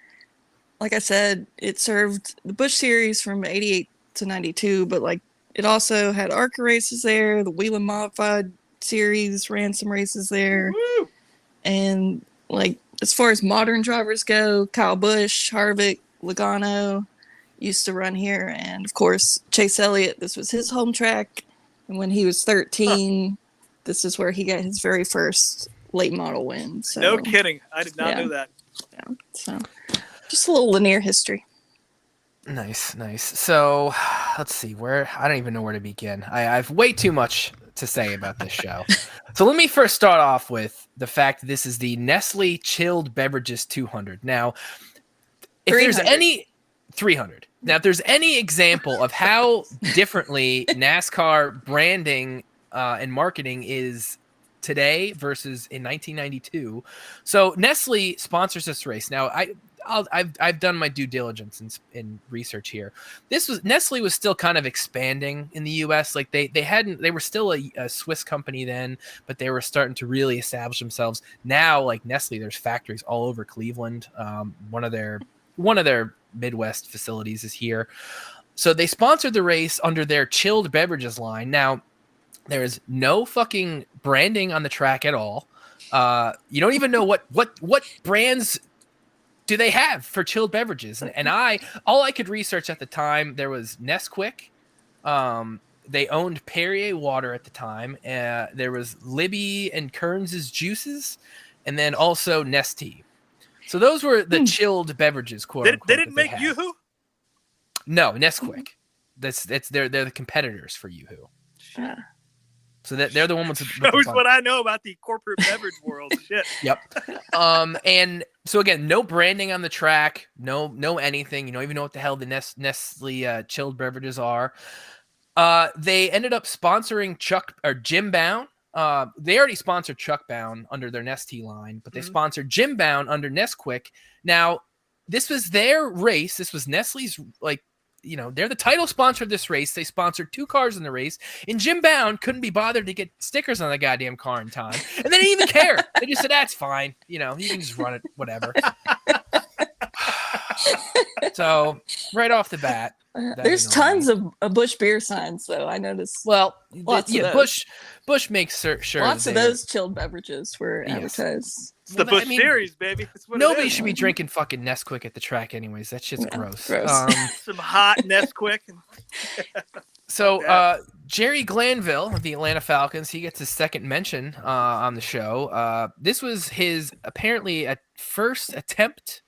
like I said, it served the Busch Series from 88 to 92, but like it also had ARCA races there. The Whelen Modified Series ran some races there. Woo! And like as far as modern drivers go, Kyle Busch, Harvick, Logano used to run here, and of course Chase Elliott, this was his home track, and when he was 13 this is where he got his very first late model win. So no kidding, I did not know that. Yeah, so just a little linear history. Nice. So let's see, I don't even know where to begin. I've way too much to say about this show. So let me first start off with the fact that this is the Nestle Chilled Beverages 200. Now, if there's any 300. Now, if there's any example of how differently NASCAR branding and marketing is today versus in 1992. So Nestle sponsors this race. Now, I've done my due diligence in research here. Nestle was still kind of expanding in the U.S. Like they were still a Swiss company then, but they were starting to really establish themselves. Now, like Nestle, there's factories all over Cleveland. One of their Midwest facilities is here. So they sponsored the race under their chilled beverages line. Now, there is no fucking branding on the track at all. You don't even know what brands do they have for chilled beverages. And all I could research at the time, there was Nesquik. They owned Perrier water at the time. There was Libby and Kearns' juices, and then also Nestea. So those were the chilled beverages, quote unquote. They didn't make Yoo-Hoo? No, Nesquik. They're the competitors for Yoo-Hoo. Yeah. So they're the ones. Shows what I know about the corporate beverage world. Shit. Yep. And so again, no branding on the track, no anything. You don't even know what the hell the Nestle chilled beverages are. They ended up sponsoring Jim Bound. They already sponsored Chuck Bound under their Nestea line, but they sponsored Jim Bound under Nesquik. Now, this was their race. This was Nestle's, they're the title sponsor of this race. They sponsored 2 cars in the race, and Jim Bound couldn't be bothered to get stickers on the goddamn car in time. And they didn't even care. They just said, that's fine. You can just run it, whatever. So right off the bat, There's annoyed tons me. of Busch beer signs, though. I noticed Well, lots of those. Busch makes sure Lots of they're- those chilled beverages were Yes. advertised. It's the Well, I Busch mean, Series, baby. That's what Nobody it is. should be drinking fucking Nesquik at the track, anyways. That shit's Yeah, gross. gross. Some hot Nesquik. And So Jerry Glanville of the Atlanta Falcons, he gets his second mention on the show. This was his apparently first attempt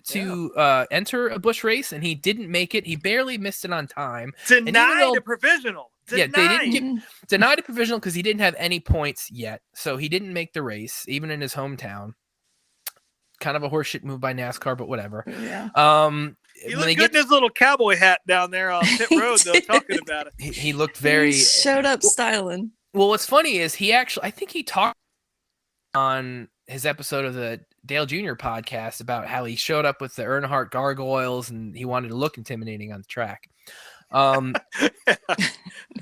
to enter a Busch race, and he didn't make it. He barely missed it on time. denied a provisional. Yeah, they didn't Mhm. denied a provisional because he didn't have any points yet, so he didn't make the race, even in his hometown. Kind of a horseshit move by NASCAR, but whatever. Yeah. He looked good in his little cowboy hat down there on pit road, though, talking about it. He looked very He showed up styling. well. What's funny is I think he talked on his episode of the Dale Jr. podcast about how he showed up with the Earnhardt gargoyles and he wanted to look intimidating on the track.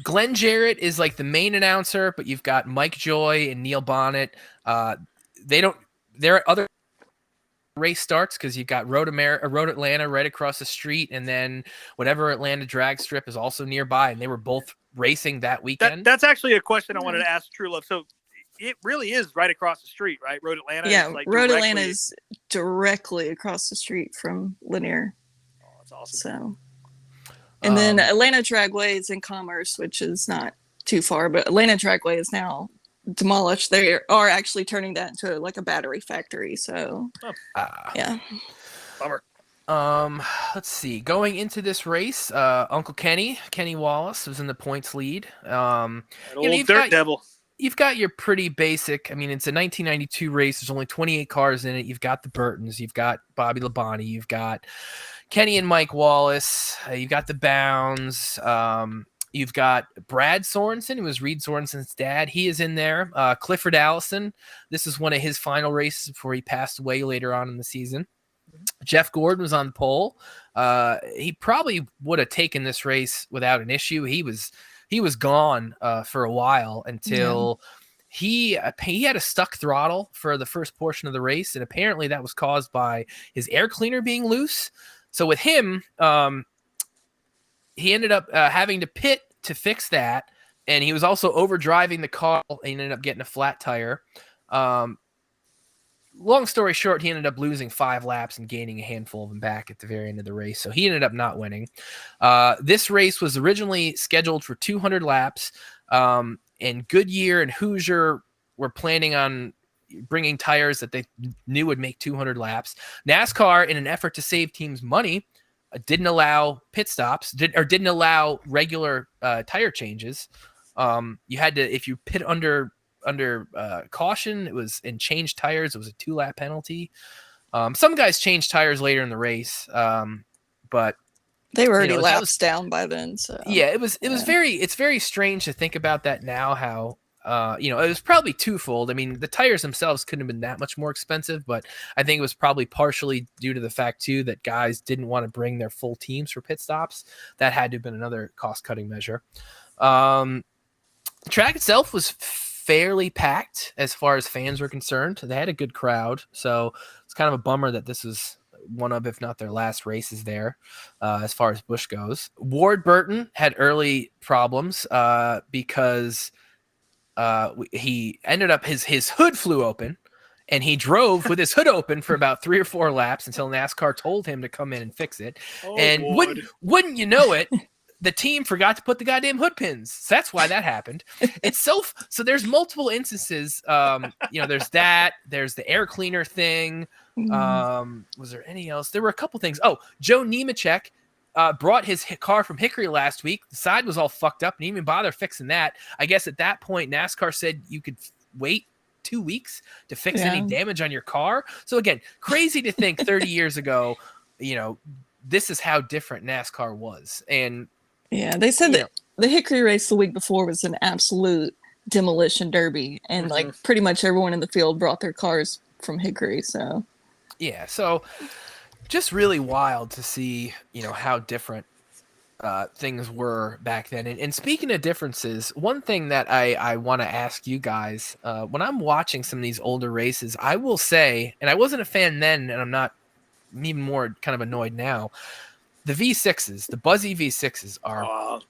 Glenn Jarrett is like the main announcer, but you've got Mike Joy and Neil Bonnet. There are other race starts because you've got Road Atlanta right across the street, and then whatever Atlanta drag strip is also nearby, and they were both racing that weekend. That's actually a question I wanted to ask True Love. So it really is right across the street, right? Road Atlanta. Yeah, is like Road directly... Atlanta is directly across the street from Lanier. Oh, that's awesome. So, and then Atlanta Dragway is in Commerce, which is not too far, but Atlanta Dragway is now demolished. They are actually turning that into like a battery factory. So, yeah. Bummer. Let's see. Going into this race, Uncle Kenny Wallace was in the points lead. Old Dirt Devil. You've got your pretty basic. I mean, it's a 1992 race. There's only 28 cars in it. You've got the Burtons. You've got Bobby Labonte. You've got Kenny and Mike Wallace. You've got the Bounds. You've got Brad Sorensen, who was Reed Sorensen's dad. He is in there. Clifford Allison. This is one of his final races before he passed away later on in the season. Jeff Gordon was on pole. He probably would have taken this race without an issue. He was gone for a while until he had a stuck throttle for the first portion of the race, and apparently that was caused by his air cleaner being loose. So with him, he ended up having to pit to fix that, and he was also overdriving the car and ended up getting a flat tire. Long story short, he ended up losing 5 laps and gaining a handful of them back at the very end of the race. So he ended up not winning. This race was originally scheduled for 200 laps, and Goodyear and Hoosier were planning on bringing tires that they knew would make 200 laps. NASCAR, in an effort to save teams money, didn't allow pit stops, didn't allow regular tire changes. You had to, if you pit under caution, it was and changed tires, it was a 2-lap penalty. Some guys changed tires later in the race, but they were already laps down by then. So yeah, it's very strange to think about that now, how it was probably twofold. I mean, the tires themselves couldn't have been that much more expensive, but I think it was probably partially due to the fact too that guys didn't want to bring their full teams for pit stops. That had to have been another cost-cutting measure. The track itself was fairly packed as far as fans were concerned. They had a good crowd, so it's kind of a bummer that this was one of, if not their last races there, as far as Busch goes. Ward Burton had early problems because he ended up his hood flew open, and he drove with his hood open for about 3 or 4 laps until NASCAR told him to come in and fix it. Oh, and wouldn't you know it, the team forgot to put the goddamn hood pins. So that's why that happened. It's so there's multiple instances. There's that. There's the air cleaner thing. Was there any else? There were a couple things. Oh, Joe Nemechek brought his car from Hickory last week. The side was all fucked up, and he didn't even bother fixing that. I guess at that point, NASCAR said you could wait 2 weeks to fix any damage on your car. So again, crazy to think 30 years ago, this is how different NASCAR was. And yeah, they said that the Hickory race the week before was an absolute demolition derby, and like pretty much everyone in the field brought their cars from Hickory. So yeah, so just really wild to see, how different things were back then. And speaking of differences, one thing that I want to ask you guys, when I'm watching some of these older races, I will say, and I wasn't a fan then, and I'm even more kind of annoyed now, the V6s, the Buzzy V6s are Oh,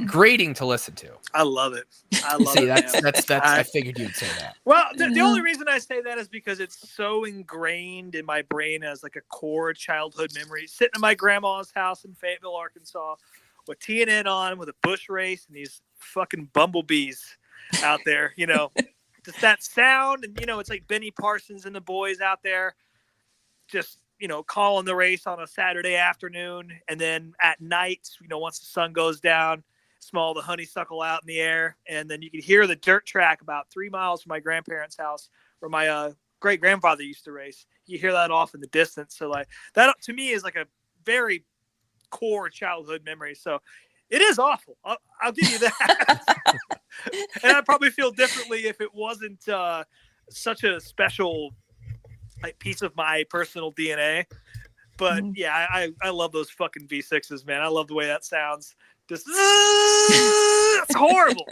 grating to listen to. I love it. I love See, it. that's I figured you'd say that. Well, the only reason I say that is because it's so ingrained in my brain as like a core childhood memory. Sitting in my grandma's house in Fayetteville, Arkansas, with TNN on, with a Busch race, and these fucking bumblebees out there, you know, just that sound. And, you know, it's like Benny Parsons and the boys out there just, you know, calling the race on a Saturday afternoon. And then at night, you know, once the sun goes down, smell the honeysuckle out in the air. And then you could hear the dirt track about 3 miles from my grandparents' house where my great grandfather used to race. You hear that off in the distance. So like that to me is like a very core childhood memory. So it is awful. I'll give you that. And I'd probably feel differently if it wasn't such a special like piece of my personal DNA. But yeah, I love those fucking V6s, man. I love the way that sounds. Just it's horrible.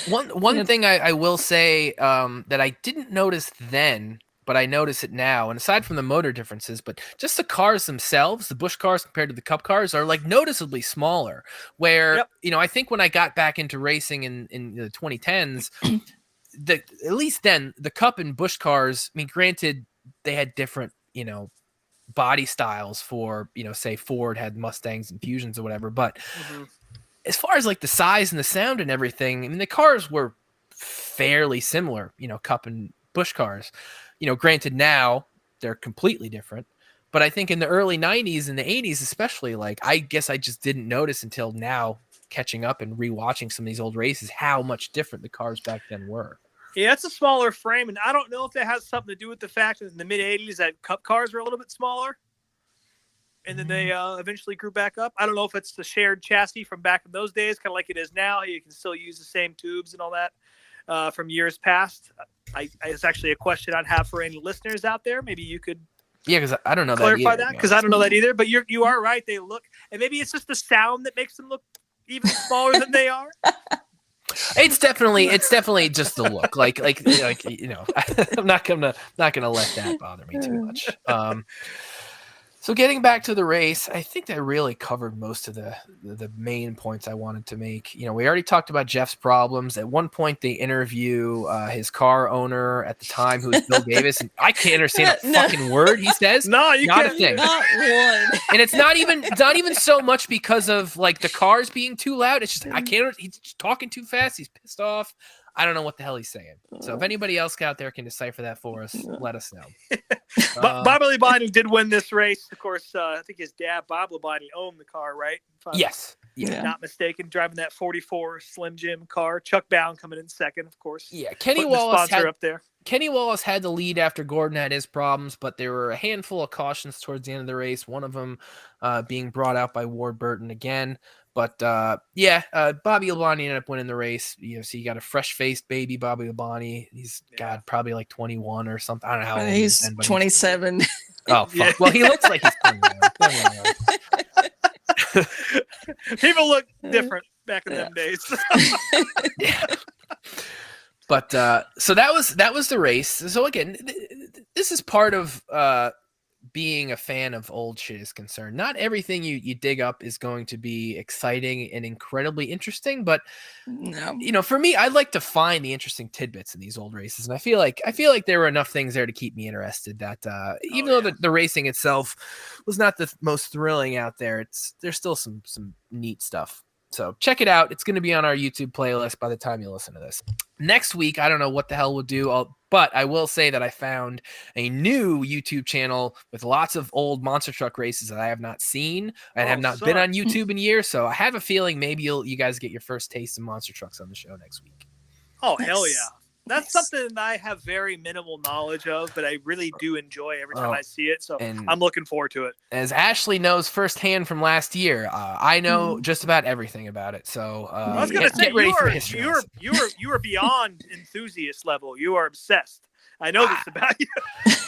One thing I will say that I didn't notice then, but I notice it now, and aside from the motor differences, but just the cars themselves, the Busch cars compared to the Cup cars are like noticeably smaller. Where, you know, I think when I got back into racing in the 2010s, at least then the Cup and Busch cars, I mean, granted, they had different, you know, body styles for, you know, say Ford had Mustangs and Fusions or whatever. But as far as like the size and the sound and everything, I mean, the cars were fairly similar, you know, Cup and Busch cars. You know, granted now they're completely different, but I think in the early 90s and the 80s, especially, like, I guess I just didn't notice until now, catching up and rewatching some of these old races, how much different the cars back then were. Yeah, it's a smaller frame, and I don't know if that has something to do with the fact that in the mid 80s that Cup cars were a little bit smaller, and then they eventually grew back up. I don't know if it's the shared chassis from back in those days, kind of like it is now. You can still use the same tubes and all that from years past. It's actually a question I'd have for any listeners out there. Maybe you could because I don't know clarify that because I don't know that either. But you are right. They look, and maybe it's just the sound that makes them look even smaller than they are. It's definitely just the look. Like you know, I'm not gonna let that bother me too much. So getting back to the race, I think that really covered most of the main points I wanted to make. You know, we already talked about Jeff's problems. At one point, they interview his car owner at the time, who was Bill Davis, and I can't understand a fucking word he says. No, you not can't. A thing. Not one. And it's not even so much because of like the cars being too loud. It's just I can't. He's just talking too fast. He's pissed off. I don't know what the hell he's saying. So if anybody else out there can decipher that for us, let us know. Bob Labonte did win this race. Of course, I think his dad, Bob Labonte, owned the car, right? Yes. Yeah. Not mistaken, driving that 44 Slim Jim car. Chuck Bound coming in second, of course. Yeah, Kenny Wallace had the lead after Gordon had his problems, but there were a handful of cautions towards the end of the race, one of them being brought out by Ward Burton again. But Bobby Labonte ended up winning the race. You know, so you got a fresh-faced baby Bobby Labonte. He's probably like 21 or something. I don't know how old he's 27. Oh, fuck. Yeah. Well, he looks like he's 21. People look different back in them days. Yeah. But so that was the race. So again, this is part of being a fan of old shit is concerned. Not everything you dig up is going to be exciting and incredibly interesting, but you know, for me, I like to find the interesting tidbits in these old races, and I feel like there were enough things there to keep me interested. That even though the racing itself was not the most thrilling out there, there's still some neat stuff. So check it out. It's going to be on our YouTube playlist by the time you listen to this. Next week, I don't know what the hell we'll do, but I will say that I found a new YouTube channel with lots of old monster truck races that I have not seen and have not been on YouTube in years. So I have a feeling maybe you guys get your first taste of monster trucks on the show next week. Oh, hell yeah. That's something that I have very minimal knowledge of, but I really do enjoy every time I see it. So I'm looking forward to it. As Ashley knows firsthand from last year, I know just about everything about it. So I was going to say, you are beyond enthusiast level. You are obsessed. I know this about you.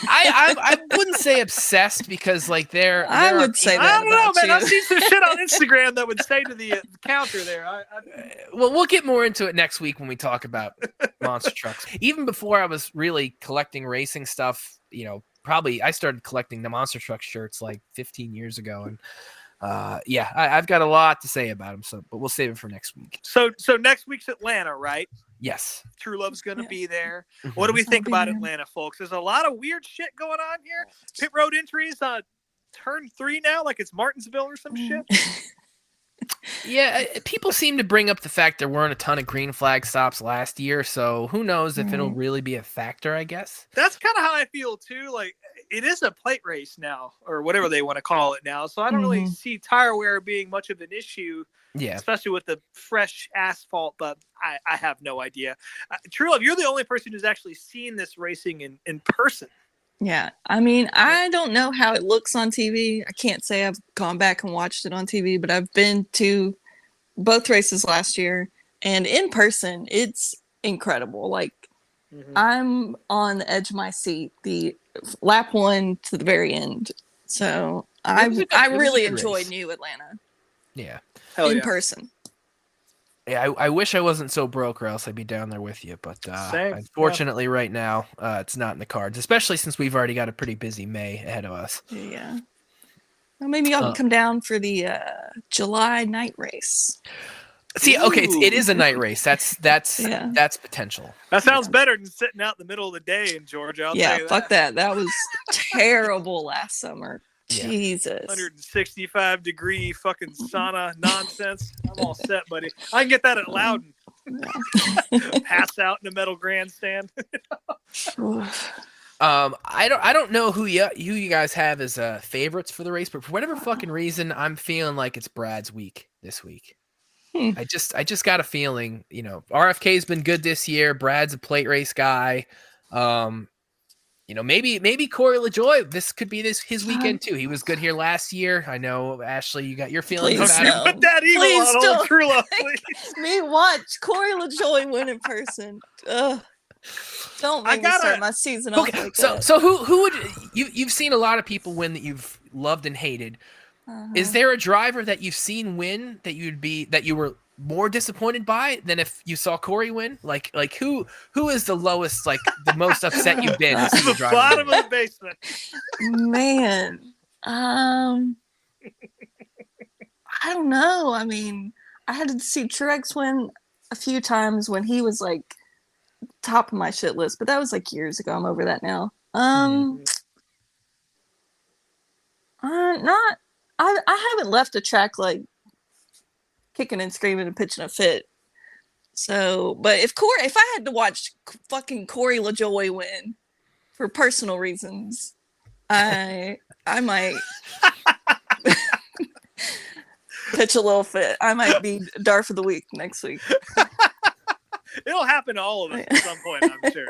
I wouldn't say obsessed because like I would say that. I don't know, man. I've seen some shit on Instagram that would say to the counter there. Well, we'll get more into it next week when we talk about monster trucks. Even before I was really collecting racing stuff, you know, I started collecting the monster truck shirts like 15 years ago. And I've got a lot to say about them. But we'll save it for next week. So next week's Atlanta, right? Yes. True Love's going to be there. Mhm. What do we think about there. Atlanta, folks? There's a lot of weird shit going on here. Pit road entries turn 3 now, like it's Martinsville or some shit. Yeah, people seem to bring up the fact there weren't a ton of green flag stops last year, so who knows if it'll really be a factor, I guess. That's kind of how I feel too. Like, it is a plate race now, or whatever they want to call it now. So I don't really see tire wear being much of an issue. Yeah. Especially with the fresh asphalt, but I have no idea. True Love, you're the only person who's actually seen this racing in person. Yeah, I mean, I don't know how it looks on TV. I can't say I've gone back and watched it on TV, but I've been to both races last year, and in person, it's incredible. Like, I'm on the edge of my seat, the lap 1 to the very end. So I really enjoyed New Atlanta. Yeah. In person. Yeah, I wish I wasn't so broke, or else I'd be down there with you. But unfortunately, right now, it's not in the cards, especially since we've already got a pretty busy May ahead of us. Yeah. Well, maybe y'all can come down for the July night race. See, okay, it is a night race. That's potential. That sounds better than sitting out in the middle of the day in Georgia. I'll tell you fuck that. That was terrible last summer. Yeah. Jesus. 165-degree fucking sauna nonsense. I'm all set, buddy. I can get that at Loudon. Pass out in the metal grandstand. I don't know who you guys have as favorites for the race, but for whatever fucking reason, I'm feeling like it's Brad's week this week. I just got a feeling, RFK's been good this year. Brad's a plate race guy. Maybe Corey LaJoie, this could be his weekend too. He was good here last year. I know, Ashley, you got your feelings about him. Put that eagle on old True Love, please. Me watch Corey LaJoie win in person. Ugh. Don't make me start my season off like that. So who would you've seen a lot of people win that you've loved and hated. Is there a driver that you've seen win that you were more disappointed by than if you saw Corey win? Like who is the lowest, like the most upset you've been? To see the bottom of the basement. Man, I don't know. I mean, I had to see Truex win a few times when he was like top of my shit list, but that was like years ago. I'm over that now. I haven't left a track like kicking and screaming and pitching a fit. So, but if I had to watch fucking Corey LaJoie win for personal reasons, I might pitch a little fit. I might be Darth of the Week next week. It'll happen to all of us at some point, I'm sure.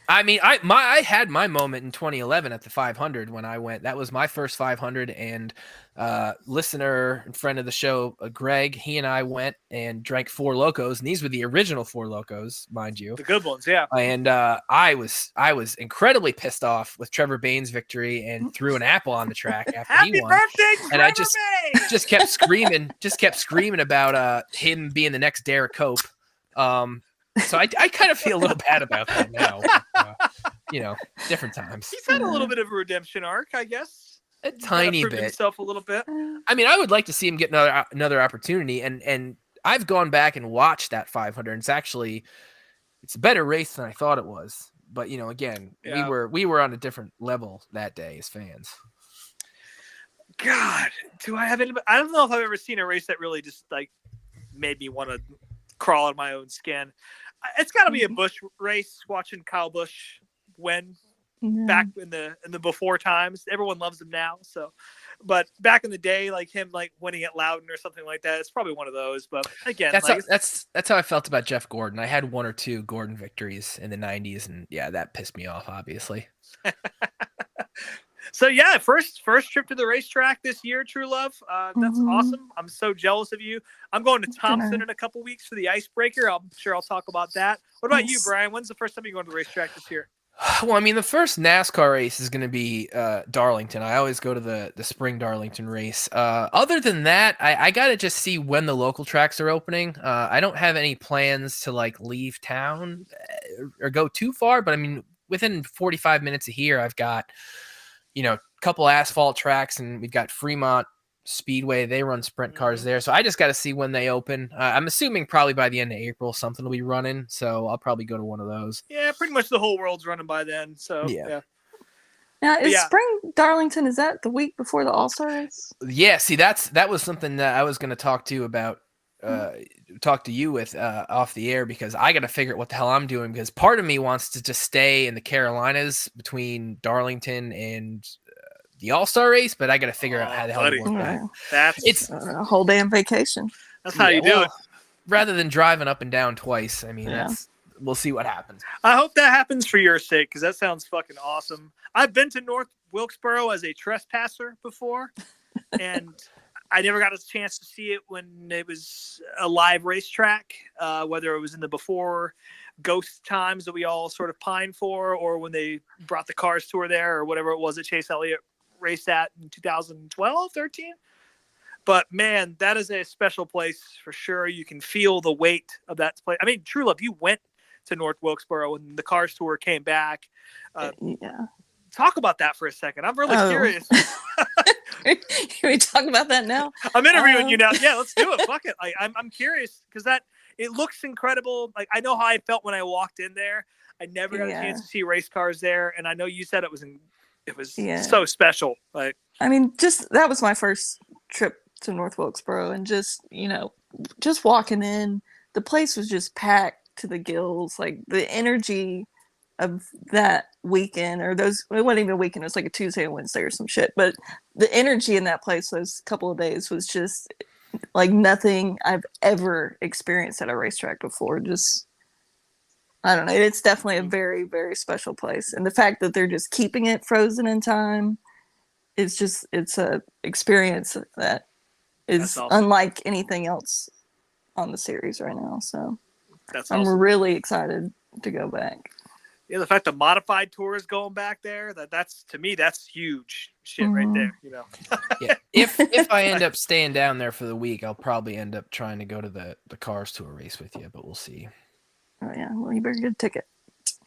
I had my moment in 2011 at the 500 when I went. That was my first 500, and listener and friend of the show, Greg, he and I went and drank Four Locos, and these were the original Four Locos, mind you, the good ones, yeah. And I was incredibly pissed off with Trevor Bayne's victory and threw an apple on the track after Happy he won. Birthday, and Trevor I just kept screaming about him being the next Derek Cope. So I kind of feel a little bad about that now. Different times. He's had a little bit of a redemption arc, I guess. A tiny bit. Himself a little bit. I mean, I would like to see him get another opportunity, and I've gone back and watched that 500. It's a better race than I thought it was. But again, we were on a different level that day as fans. God, do I have any? I don't know if I've ever seen a race that really just like made me want to crawl in my own skin. It's got to be a Busch race. Watching Kyle Busch win back in the before times. Everyone loves him now. So, but back in the day, like him, like winning at Loudon or something like that, it's probably one of those. But again, that's how I felt about Jeff Gordon. I had one or two Gordon victories in the 90s, and that pissed me off, obviously. So first trip to the racetrack this year, True Love. That's awesome. I'm so jealous of you. I'm going to Thompson in a couple weeks for the icebreaker. I'm sure I'll talk about that. What about you, Brian? When's the first time you're going to the racetrack this year? Well, I mean, the first NASCAR race is going to be Darlington. I always go to the spring Darlington race. Other than that, I got to just see when the local tracks are opening. I don't have any plans to like leave town or go too far, but I mean, within 45 minutes of here, I've got, a couple asphalt tracks, and we've got Fremont Speedway. They run sprint cars there. So I just got to see when they open. I'm assuming probably by the end of April, something will be running. So I'll probably go to one of those. Yeah, pretty much the whole world's running by then. So yeah. Now, Spring Darlington, is that the week before the All-Star race? Yeah, see, that was something that I was going to talk to you about, talk to you with off the air, because I got to figure out what the hell I'm doing, because part of me wants to just stay in the Carolinas between Darlington and the All-Star race, but I got to figure out how the hell to work that. It's a whole damn vacation. That's how you do it. Rather than driving up and down twice, I mean, we'll see what happens. I hope that happens for your sake, because that sounds fucking awesome. I've been to North Wilkesboro as a trespasser before, and I never got a chance to see it when it was a live racetrack, whether it was in the before ghost times that we all sort of pine for, or when they brought the Cars Tour there, or whatever it was that Chase Elliott raced at in 2012, 13. But man, that is a special place for sure. You can feel the weight of that place. I mean, True Love, you went to North Wilkesboro when the Cars Tour came back. Talk about that for a second. I'm really curious. Can we talk about that now? I'm interviewing you now. Yeah, let's do it. Fuck it. I'm curious, because it looks incredible. Like, I know how I felt when I walked in there. I never got a chance to see race cars there, and I know you said it was so special. Like, I mean, that was my first trip to North Wilkesboro, and just walking in, the place was just packed to the gills. Like, the energy of that weekend, or it wasn't even a weekend, it was like a Tuesday and Wednesday or some shit, but the energy in that place those couple of days was just like nothing I've ever experienced at a racetrack before. Just, I don't know, it's definitely a very, very special place, and the fact that they're just keeping it frozen in time, it's a experience that is awesome. Unlike anything else on the series right now. So I'm really excited to go back. Yeah, the fact the modified tour is going back there, that's to me, that's huge shit right there. Yeah. If I end up staying down there for the week, I'll probably end up trying to go to the Cars Tour race with you, but we'll see. Oh yeah, well, you better get a ticket.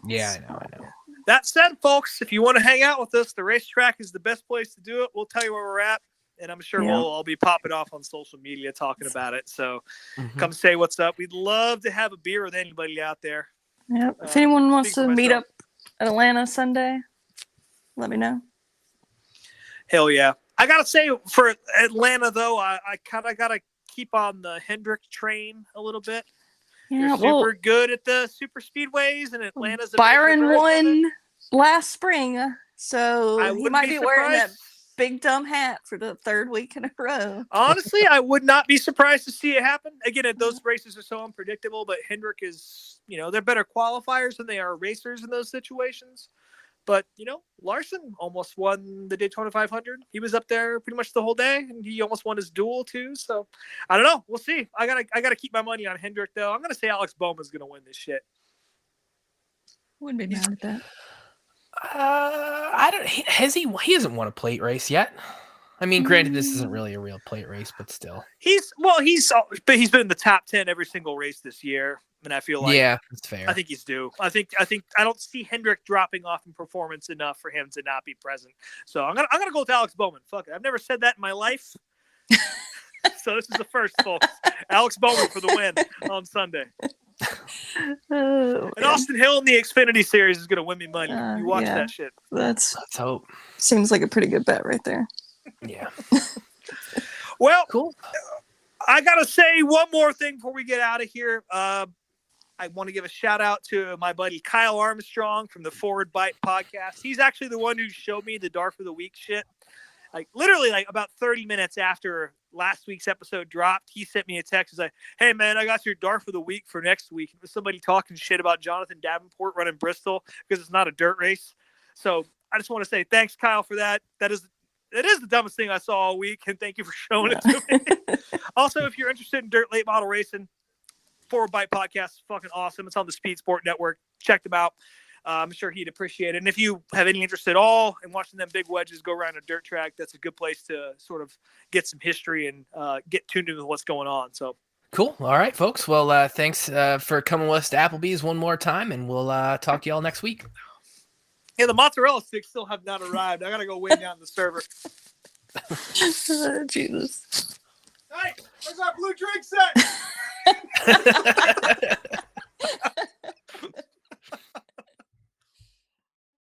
Yeah, I know. That said, folks, if you want to hang out with us, the racetrack is the best place to do it. We'll tell you where we're at, and I'm sure we'll all be popping off on social media talking about it. So come say what's up. We'd love to have a beer with anybody out there. Yep. If anyone wants to meet up at Atlanta Sunday, let me know. Hell yeah. I got to say, for Atlanta, though, I kind of got to keep on the Hendrick train a little bit. Yeah, They're super good at the super speedways, and Atlanta's a Byron won last spring, so he might be wearing that big dumb hat for the third week in a row. Honestly, I would not be surprised to see it happen. Again, those races are so unpredictable, but Hendrick is, they're better qualifiers than they are racers in those situations. But, Larson almost won the Daytona 500. He was up there pretty much the whole day, and he almost won his duel too. So I don't know. We'll see. I gotta keep my money on Hendrick, though. I'm gonna say Alex Bowman's gonna win this shit. Wouldn't be mad at that. I don't. He hasn't won a plate race yet. I mean, granted, this isn't really a real plate race, but still. He's been in the top 10 every single race this year, and I feel like that's fair. I think he's due. I don't see Hendrick dropping off in performance enough for him to not be present. So I'm gonna go with Alex Bowman. Fuck it. I've never said that in my life. So this is the first, folks. Alex Bowman for the win on Sunday. And Austin Hill in the Xfinity Series is going to win me money. You watch that shit. Let's hope. Seems like a pretty good bet right there. Yeah. Well, cool. I got to say one more thing before we get out of here. I want to give a shout out to my buddy Kyle Armstrong from the Forward Bite podcast. He's actually the one who showed me the Dark of the Week shit. Like literally about 30 minutes after last week's episode dropped, he sent me a text. He's like, "Hey man, I got your Dark of the Week for next week." It was somebody talking shit about Jonathan Davenport running Bristol because it's not a dirt race. So I just want to say thanks, Kyle, for that. It is the dumbest thing I saw all week, and thank you for showing it to me. Also, if you're interested in dirt late model racing, Forward Bite podcast is fucking awesome. It's on the Speed Sport Network. Check them out. I'm sure he'd appreciate it. And if you have any interest at all in watching them big wedges go around a dirt track, that's a good place to sort of get some history and get tuned into what's going on. So cool. All right, folks. Well, thanks for coming with us to Applebee's one more time, and we'll talk to y'all next week. Yeah, the mozzarella sticks still have not arrived. I gotta go way down the server. Jesus. Hey, where's our blue drink set?